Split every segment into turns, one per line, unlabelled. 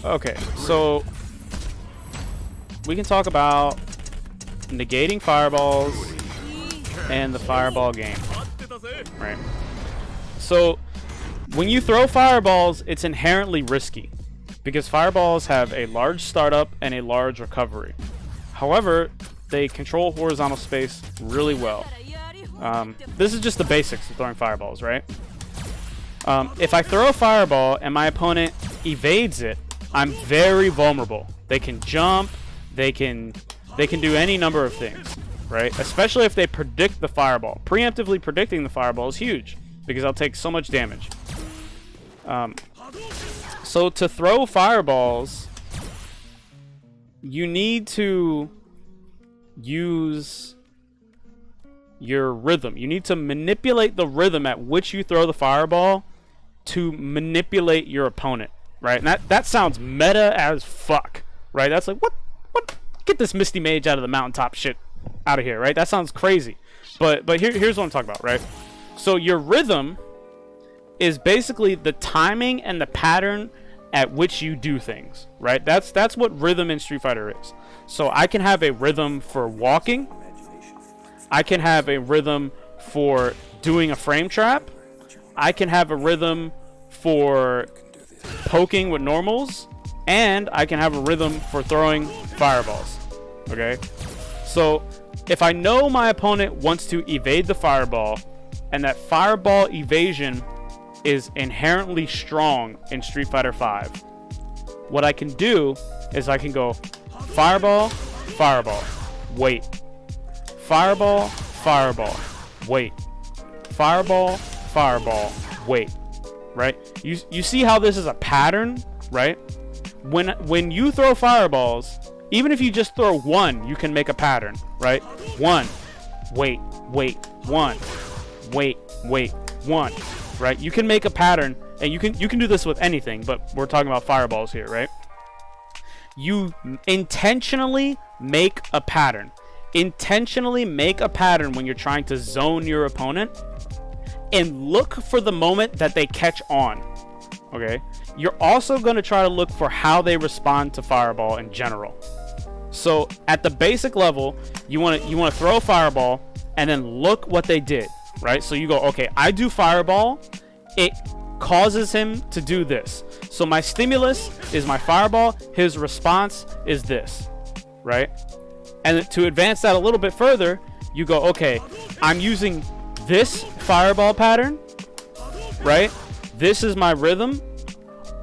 Okay, so we can talk about negating fireballs and the fireball game, right? So when you throw fireballs, it's inherently risky because fireballs have a large startup and a large recovery. However, they control horizontal space really well. This is just the basics of throwing fireballs, right? If I throw a fireball and my opponent evades it, I'm very vulnerable. They can jump, they can do any number of things, right? Especially if they predict the fireball. Preemptively predicting the fireball is huge because I'll take so much damage. So to throw fireballs, you need to use your rhythm. You need to manipulate the rhythm at which you throw the fireball to manipulate your opponent, right? And that sounds meta as fuck, right? That's like, what? Get this Misty Mage out of the mountaintop shit out of here, right? That sounds crazy. But here's what I'm talking about, right? So your rhythm is basically the timing and the pattern at which you do things, right? That's what rhythm in Street Fighter is. So I can have a rhythm for walking. I can have a rhythm for doing a frame trap. I can have a rhythm for poking with normals. And I can have a rhythm for throwing fireballs. Okay? So if I know my opponent wants to evade the fireball, and that fireball evasion is inherently strong in Street Fighter V, what I can do is I can go fireball, fireball, wait. Fireball, fireball, wait. Fireball, fireball, wait. Right? You see how this is a pattern, right? When you throw fireballs, even if you just throw one, you can make a pattern, right? One, wait, one, wait, one, right? You can make a pattern, and you can do this with anything, but we're talking about fireballs here, right? You intentionally make a pattern. Intentionally make a pattern when you're trying to zone your opponent, and look for the moment that they catch on. Okay, you're also going to try to look for how they respond to fireball in general. So at the basic level, you want to throw a fireball and then look what they did, right? So you go, okay, I do fireball, it causes him to do this. So my stimulus is my fireball, his response is this, right? And to advance that a little bit further, you go, okay, I'm using this fireball pattern, right? This is my rhythm.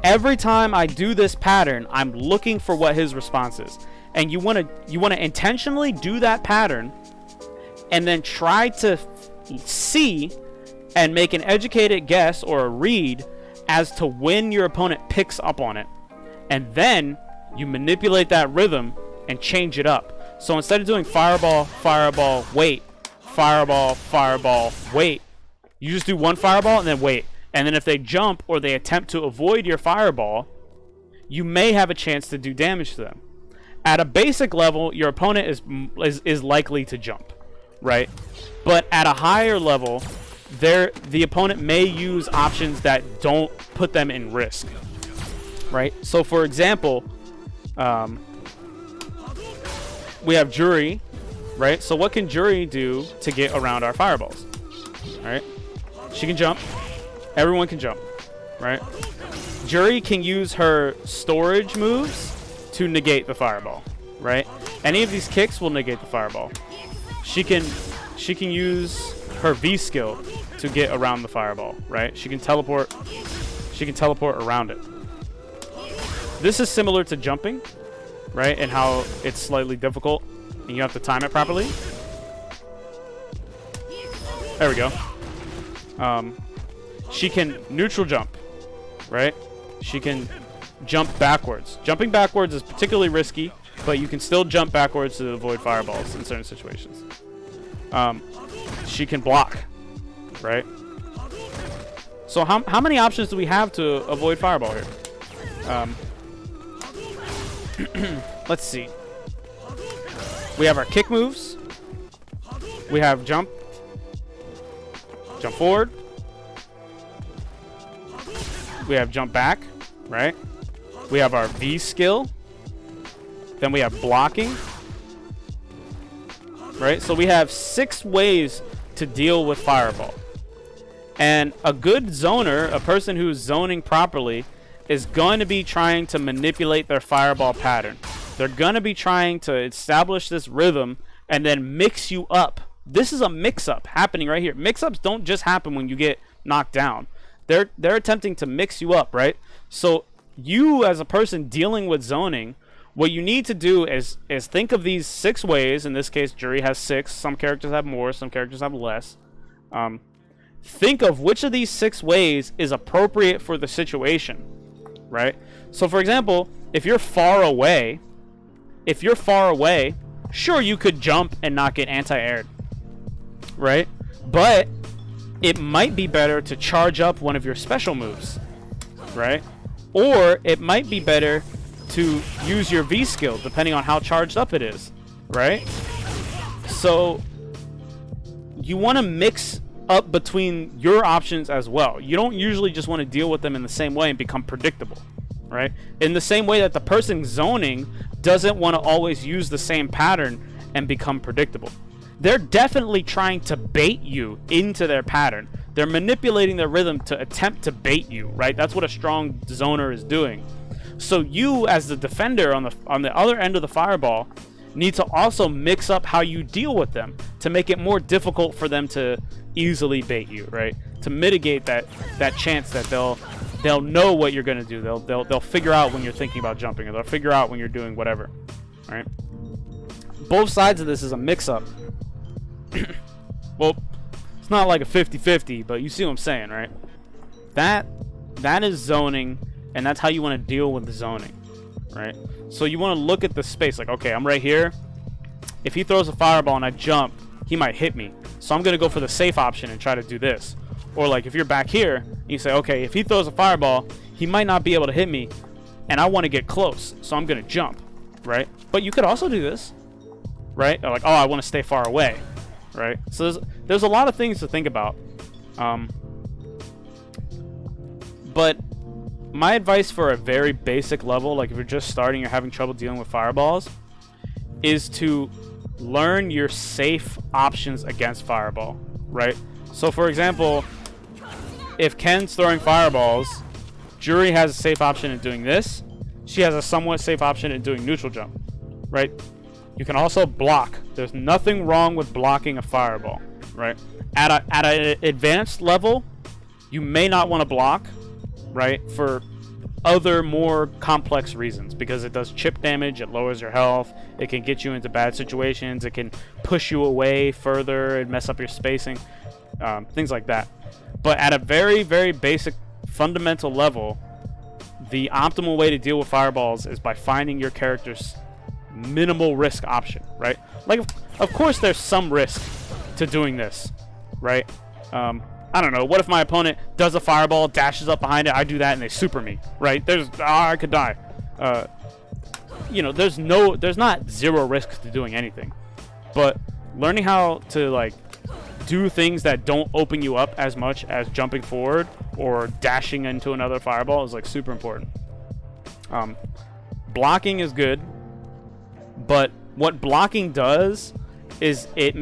Every time I do this pattern, I'm looking for what his response is. And you want to intentionally do that pattern and then try to see and make an educated guess or a read as to when your opponent picks up on it. And then you manipulate that rhythm and change it up. So instead of doing fireball, fireball, wait, fireball, fireball, wait, you just do one fireball and then wait. And then if they jump or they attempt to avoid your fireball, you may have a chance to do damage to them. At a basic level, your opponent is likely to jump, right? But at a higher level, the opponent may use options that don't put them in risk, right? So for example, we have Jury, right? So what can Jury do to get around our fireballs? All right, she can jump. Everyone can jump, right? Jury can use her storage moves to negate the fireball, right? Any of these kicks will negate the fireball. She can use her V skill to get around the fireball, right? She can teleport around it. This is similar to jumping, right? And how it's slightly difficult and you have to time it properly. There we go. She can neutral jump, right? She can jump backwards. Jumping backwards is particularly risky, but you can still jump backwards to avoid fireballs in certain situations. She can block, right? So how many options do we have to avoid fireball here? Let's see. We have our kick moves. We have jump forward. We have jump back, right? We have our V skill. Then we have blocking. Right? So we have 6 ways to deal with Fireball. And a good zoner, a person who's zoning properly, is going to be trying to manipulate their Fireball pattern. They're going to be trying to establish this rhythm and then mix you up. This is a mix-up happening right here. Mix-ups don't just happen when you get knocked down. They're attempting to mix you up, right? So you, as a person dealing with zoning, what you need to do is think of these 6 ways. In this case, Jury has 6. Some characters have more. Some characters have less. Think of which of these 6 ways is appropriate for the situation, right? So, for example, if you're far away, sure, you could jump and not get anti-aired, right? But it might be better to charge up one of your special moves, right? Or it might be better to use your V skill, depending on how charged up it is, right? So you want to mix up between your options as well. You don't usually just want to deal with them in the same way and become predictable, right? In the same way that the person zoning doesn't want to always use the same pattern and become predictable. They're definitely trying to bait you into their pattern. They're manipulating their rhythm to attempt to bait you, right? That's what a strong zoner is doing. So you, as the defender on the other end of the Fireball, need to also mix up how you deal with them to make it more difficult for them to easily bait you, right? To mitigate that chance that they'll know what you're gonna do. They'll figure out when you're thinking about jumping, or they'll figure out when you're doing whatever, right? Both sides of this is a mix-up. Well, it's not like a 50-50, but you see what I'm saying, right? That is zoning, and that's how you want to deal with the zoning, right? So you want to look at the space, like, okay, I'm right here. If he throws a Fireball and I jump, he might hit me. So I'm going to go for the safe option and try to do this. Or like if you're back here, you say, okay, if he throws a Fireball, he might not be able to hit me, and I want to get close, so I'm going to jump, right? But you could also do this, right? Or like, oh, I want to stay far away, right? So there's a lot of things to think about. But my advice for a very basic level, like if you're just starting, you're having trouble dealing with Fireballs, is to learn your safe options against Fireball, right? So for example, if Ken's throwing Fireballs, Jury has a safe option in doing this. She has a somewhat safe option in doing neutral jump, right? You can also block. There's nothing wrong with blocking a Fireball, right? At an advanced level, you may not want to block, right? For other more complex reasons, because it does chip damage, it lowers your health, it can get you into bad situations, it can push you away further and mess up your spacing, things like that. But at a very, very basic fundamental level, the optimal way to deal with Fireballs is by finding your character's minimal risk option, right? Like, of course there's some risk to doing this, right? I don't know, what if my opponent does a Fireball, dashes up behind it, I do that, and they super me, right? I could die. You know, there's not zero risk to doing anything, but learning how to like do things that don't open you up as much as jumping forward or dashing into another Fireball is like super important. Blocking is good, but what blocking does is it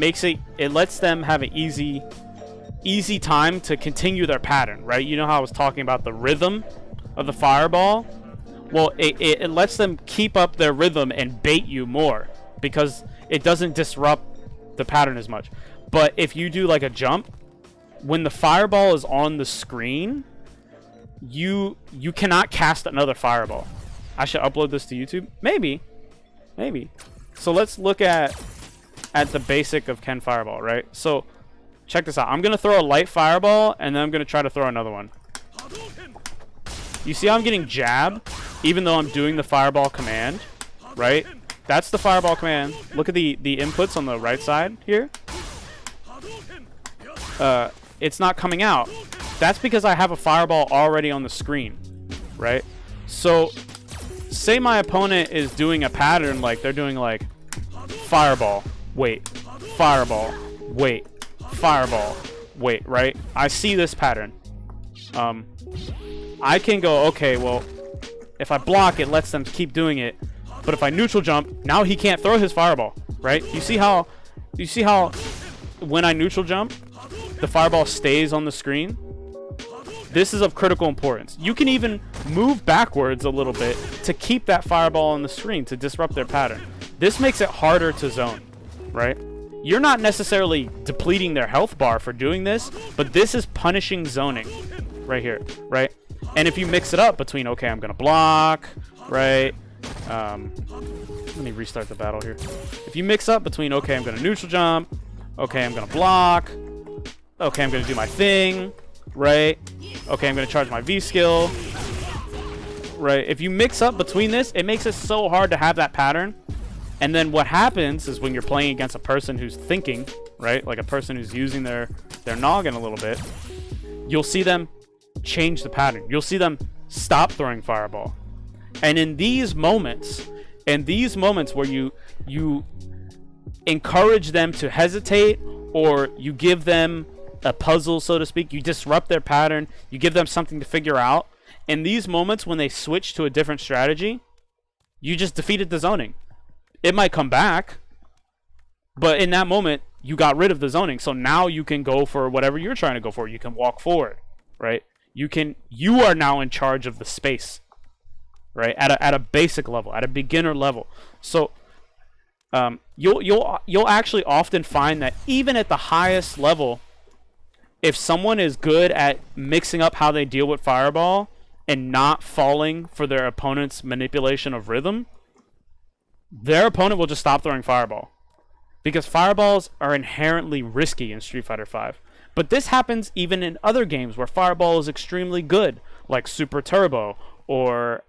lets them have an easy time to continue their pattern, right? You know how I was talking about the rhythm of the Fireball? Well, it lets them keep up their rhythm and bait you more because it doesn't disrupt the pattern as much. But if you do like a jump, when the Fireball is on the screen, you cannot cast another Fireball. I should upload this to YouTube? Maybe. So let's look at the basic of Ken Fireball, right? So check this out. I'm going to throw a light Fireball, and then I'm going to try to throw another one. You see how I'm getting jab, even though I'm doing the Fireball command, right? That's the Fireball command. Look at the inputs on the right side here. It's not coming out. That's because I have a Fireball already on the screen, right? So say my opponent is doing a pattern, like they're doing like Fireball, wait, Fireball, wait, Fireball, wait, right? I see this pattern. I can go, okay, well, If I block, it lets them keep doing it. But if I neutral jump, now he can't throw his fireball, right? You see how when I neutral jump, the fireball stays on the screen? This is of critical importance. You can even move backwards a little bit to keep that fireball on the screen to disrupt their pattern. This makes it harder to zone, right? You're not necessarily depleting their health bar for doing this, but this is punishing zoning right here, right? And if you mix it up between, okay, I'm going to block, right? Let me restart the battle here. If you mix up between, okay, I'm going to neutral jump, okay, I'm going to block, okay, I'm going to do my thing, right? Okay, I'm going to charge my V skill, right? If you mix up between this, it makes it so hard to have that pattern. And then what happens is when you're playing against a person who's thinking, right? Like a person who's using their noggin a little bit, you'll see them change the pattern. You'll see them stop throwing fireball. And in these moments where you encourage them to hesitate, or you give them a puzzle, so to speak, you disrupt their pattern, you give them something to figure out. In these moments when they switch to a different strategy, you just defeated the zoning. It might come back, but in that moment, you got rid of the zoning. So now you can go for whatever you're trying to go for. You can walk forward, right? You are now in charge of the space, right? At a basic level, at a beginner level. So you'll actually often find that even at the highest level, if someone is good at mixing up how they deal with fireball and not falling for their opponent's manipulation of rhythm, their opponent will just stop throwing fireball, because fireballs are inherently risky in Street Fighter V. But this happens even in other games where fireball is extremely good, like Super Turbo, or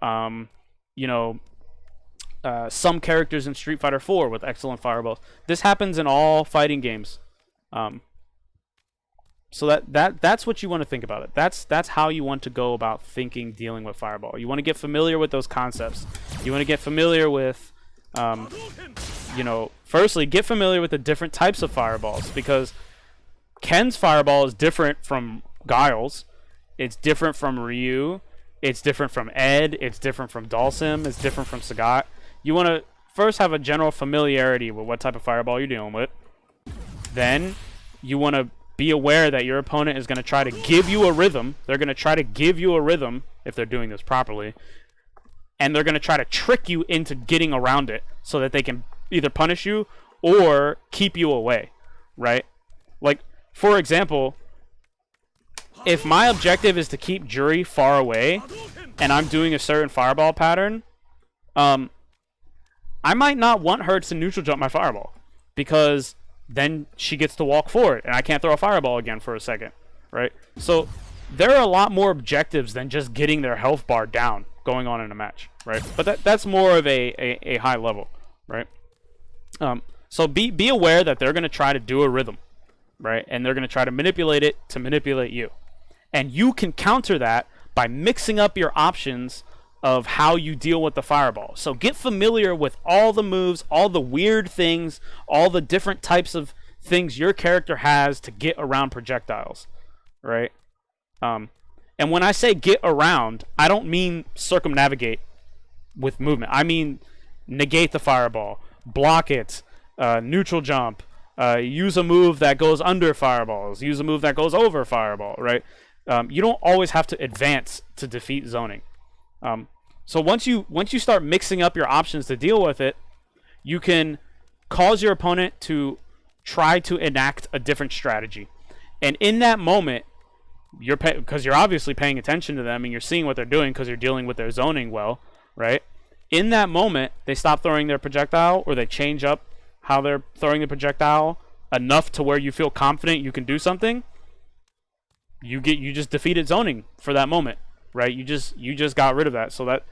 some characters in Street Fighter 4 with excellent fireballs. This happens in all fighting games. So that's what you want to think about it. That's how you want to go about dealing with fireball. You want to get familiar with those concepts. You want to get familiar with firstly, get familiar with the different types of fireballs, because Ken's fireball is different from Guile's. It's different from Ryu. It's different from Ed. It's different from Dalsim. It's different from Sagat. You want to first have a general familiarity with what type of fireball you're dealing with. Then you want to be aware that your opponent is going to try to give you a rhythm. They're going to try to give you a rhythm if they're doing this properly. And they're going to try to trick you into getting around it so that they can either punish you or keep you away, right? Like, for example, if my objective is to keep Juri far away and I'm doing a certain fireball pattern, I might not want her to neutral jump my fireball, because then she gets to walk forward and I can't throw a fireball again for a second, right? So there are a lot more objectives than just getting their health bar down going on in a match, right? But that's more of a high level, right? So be aware that they're going to try to do a rhythm, right? And they're going to try to manipulate it to manipulate you. And you can counter that by mixing up your options of how you deal with the fireball. So get familiar with all the moves, all the weird things, all the different types of things your character has to get around projectiles, right? And when I say get around, I don't mean circumnavigate with movement. I mean negate the fireball, block it, neutral jump, use a move that goes under fireballs, use a move that goes over fireball, right? You don't always have to advance to defeat zoning. So once you start mixing up your options to deal with it, you can cause your opponent to try to enact a different strategy. And in that moment, because you're obviously paying attention to them and you're seeing what they're doing because you're dealing with their zoning well, right? In that moment, they stop throwing their projectile, or they change up how they're throwing the projectile enough to where you feel confident you can do something. You just defeated zoning for that moment, right? You just got rid of that, so that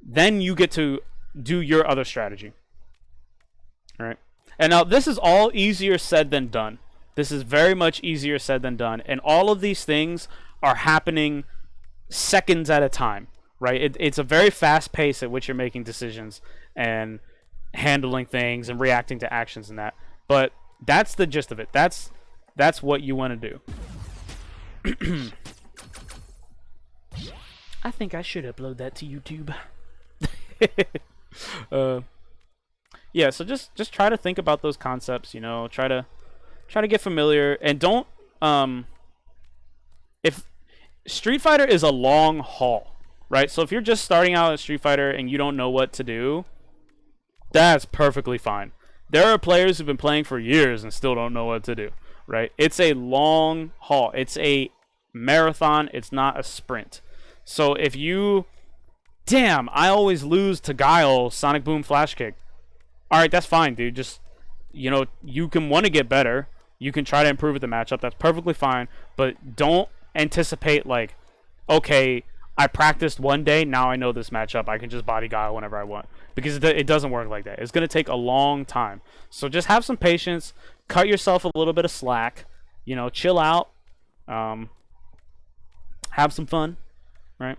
then you get to do your other strategy. All right? And now this is all easier said than done. This is very much easier said than done. And all of these things are happening seconds at a time, right? It's a very fast pace at which you're making decisions and handling things and reacting to actions and that. But that's the gist of it. That's what you want to do. I think I should upload that to YouTube. uh, yeah, so just try to think about those concepts. You know, try to get familiar, and don't if Street Fighter is a long haul, right? So if you're just starting out at Street Fighter and you don't know what to do, that's perfectly fine. There are players who've been playing for years and still don't know what to do, right? It's a long haul. It's a marathon. It's not a sprint. So if you, damn, I always lose to Guile Sonic Boom Flash Kick. All right, that's fine, dude. Just, you can want to get better. You can try to improve with the matchup. That's perfectly fine. But don't anticipate, like, okay, I practiced one day, now I know this matchup. I can just body Guile whenever I want. Because it doesn't work like that. It's going to take a long time. So just have some patience. Cut yourself a little bit of slack. Chill out. Have some fun, right?